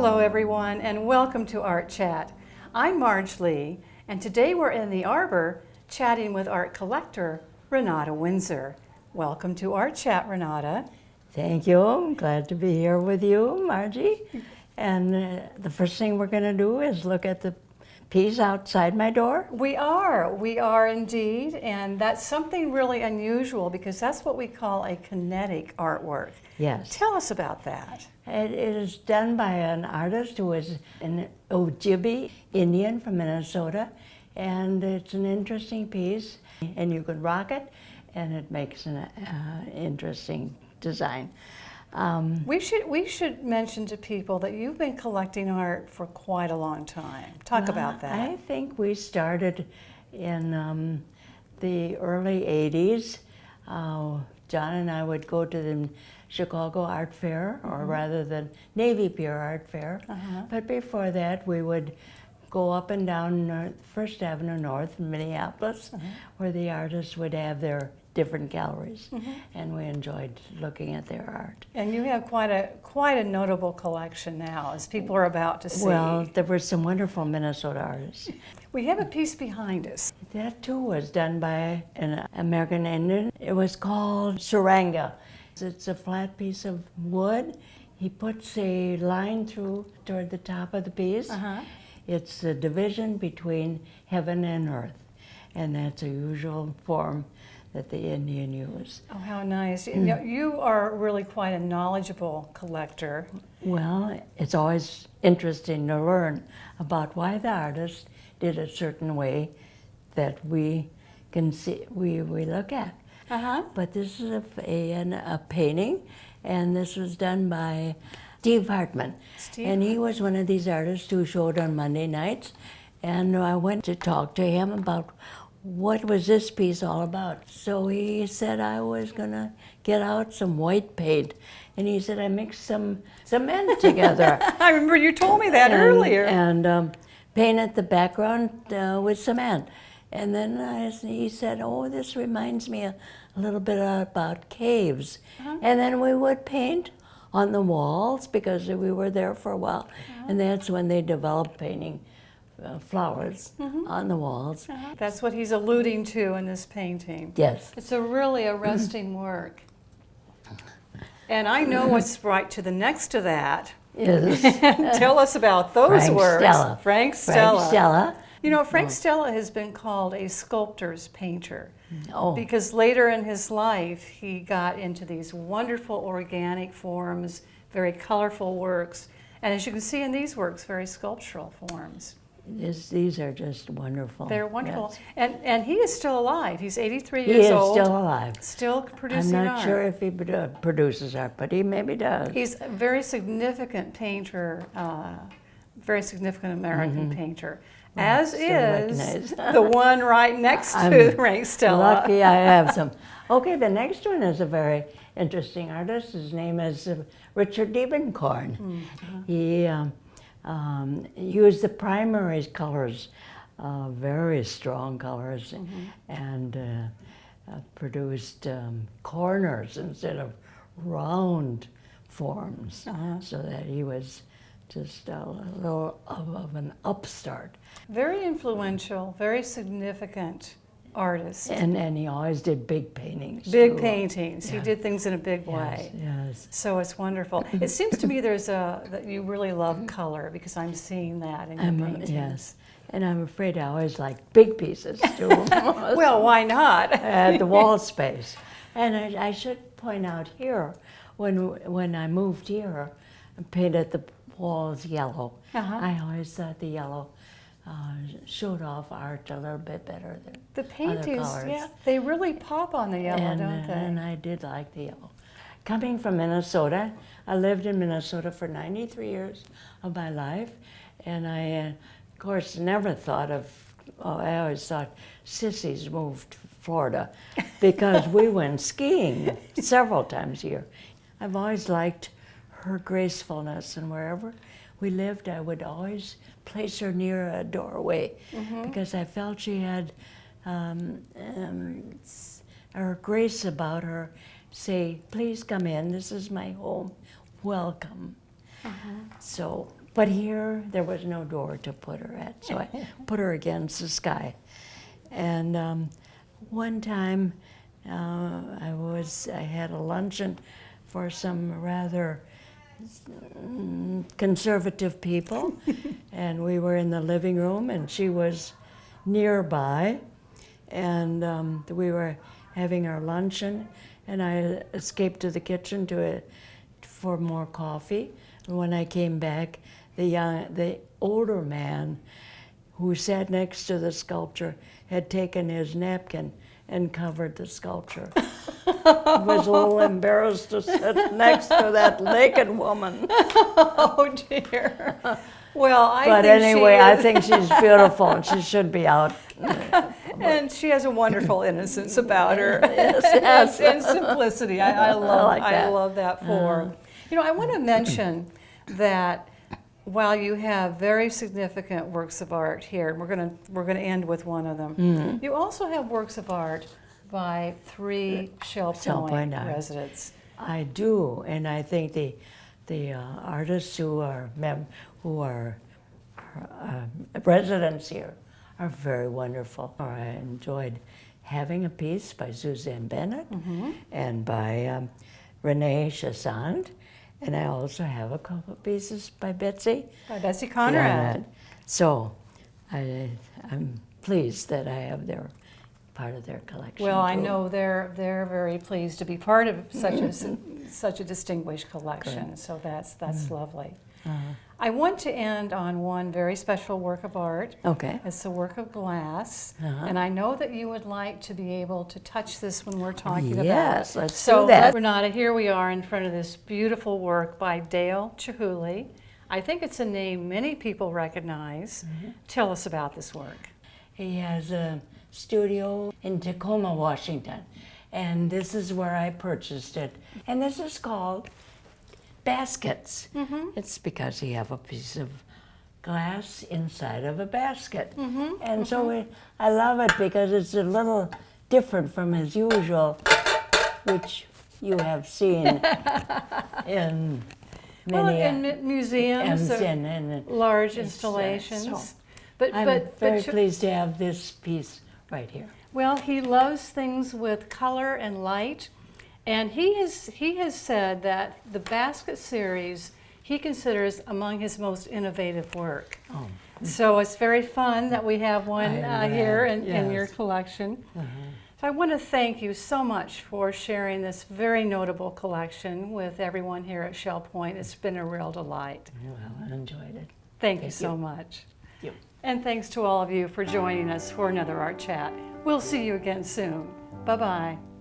Hello everyone and welcome to Art Chat. I'm Marge Lee and today we're in the arbor chatting with art collector Renata Winsor. Welcome to Art Chat, Renata. Thank you. I'm glad to be here with you, Margie. And the first thing we're going to do is look at the piece outside my door. We are indeed, and that's something really unusual because that's what we call a kinetic artwork. Yes. Tell us about that. It is done by an artist who is an Ojibwe Indian from Minnesota, and it's an interesting piece, and you can rock it, and it makes an interesting design. We should mention to people that you've been collecting art for quite a long time. Talk about that. I think we started in the early 80s. John and I would go to the Chicago Art Fair, or rather the Navy Pier Art Fair. But before that, we would go up and down First Avenue North in Minneapolis, where the artists would have their different galleries, and we enjoyed looking at their art. And you have quite a notable collection now, as people are about to see. Well, there were some wonderful Minnesota artists. We have a piece behind us. That too was done by an American Indian. It was called Suranga. It's a flat piece of wood. He puts a line through toward the top of the piece. It's the division between heaven and earth, and that's a usual form that the Indian used. Oh, how nice. You are really quite a knowledgeable collector. Well, it's always interesting to learn about why the artist did a certain way that we can see, we look at. But this is a painting, and this was done by Steve Hartman. And he was one of these artists who showed on Monday nights, and I went to talk to him about what was this piece all about. So he said I was gonna get out some white paint, and he said I mixed some cement together. I remember you told me that earlier. And painted the background with cement. And then he said, oh, this reminds me a little bit about caves. And then we would paint on the walls because we were there for a while. And that's when they developed painting flowers on the walls. That's what he's alluding to in this painting. Yes. It's really arresting work. And I know what's right to the next to that. Yes. Tell us about those works. Stella. Frank Stella. Frank Stella. You know, Frank Stella has been called a sculptor's painter. Oh. Because later in his life, he got into these wonderful organic forms, very colorful works. And as you can see in these works, very sculptural forms. These are just wonderful. They're wonderful. Yes. And he is still alive. He's 83 he years is old. still alive. Still producing art. I'm not sure if he produces art, but he maybe does. He's a very significant painter, very significant American painter. As is the one right next to Frank Stella. Lucky I have some. Okay, the next one is a very interesting artist. His name is Richard Diebenkorn. He used the primary colors, very strong colors, and produced corners instead of round forms, so that he was just a little of an upstart. Very influential, very significant artist. And he always did big paintings. Big too. paintings. Yeah. He did things in a big way. Yes. So it's wonderful. It seems to me that you really love color because I'm seeing that in your paintings. Yes. And I'm afraid I always like big pieces too. Well, why not? The wall space. And I should point out here, when I moved here, I painted the walls yellow. I always thought the yellow showed off art a little bit better than the paintings. other colors. Yeah, they really pop on the yellow, don't they? And I did like the yellow. Coming from Minnesota, I lived in Minnesota for 93 years of my life, and I, of course, never thought of. I always thought sissies moved to Florida because we went skiing several times a year. I've always liked her gracefulness, and wherever we lived, I would always place her near a doorway because I felt she had her grace about her. Say, please come in, this is my home, welcome. So But here, there was no door to put her at, so I put her against the sky. And one time, I had a luncheon for some rather conservative people, and we were in the living room, and she was nearby, and we were having our luncheon, and I escaped to the kitchen for more coffee. And when I came back, the older man who sat next to the sculpture had taken his napkin and covered the sculpture. I was a little embarrassed to sit next to that naked woman. Oh dear. Well, I think she's beautiful and she should be out. And she has a wonderful innocence about her. Yes. And simplicity. I love that for her. You know, I want to mention that while you have very significant works of art here, and we're gonna end with one of them, you also have works of art by 3 Shell Point residents. I do, and I think the artists who are residents here are very wonderful. I enjoyed having a piece by Suzanne Bennett and by Renata, and I also have a couple of pieces by Betsy. By Betsy Conrad. So I'm pleased that I have part of their collection. Well, I too. know they're very pleased to be part of such a distinguished collection. Good. So that's lovely. I want to end on one very special work of art. Okay. It's a work of glass, and I know that you would like to be able to touch this when we're talking about it. Yes, let's do that. Renata, here we are in front of this beautiful work by Dale Chihuly. I think it's a name many people recognize. Tell us about this work. He has a studio in Tacoma, Washington, and this is where I purchased it. And this is called Baskets. It's because you have a piece of glass inside of a basket. And so I love it because it's a little different from his usual, which you have seen in many museums, and large installations. I'm very pleased to have this piece right here. Well, he loves things with color and light, and he has said that the basket series he considers among his most innovative work. Oh. So it's very fun that we have one here in your collection. So I want to thank you so much for sharing this very notable collection with everyone here at Shell Point. It's been a real delight. Well, I enjoyed it. Thank you so much. Thank you. And thanks to all of you for joining us for another Art Chat. We'll see you again soon. Bye-bye.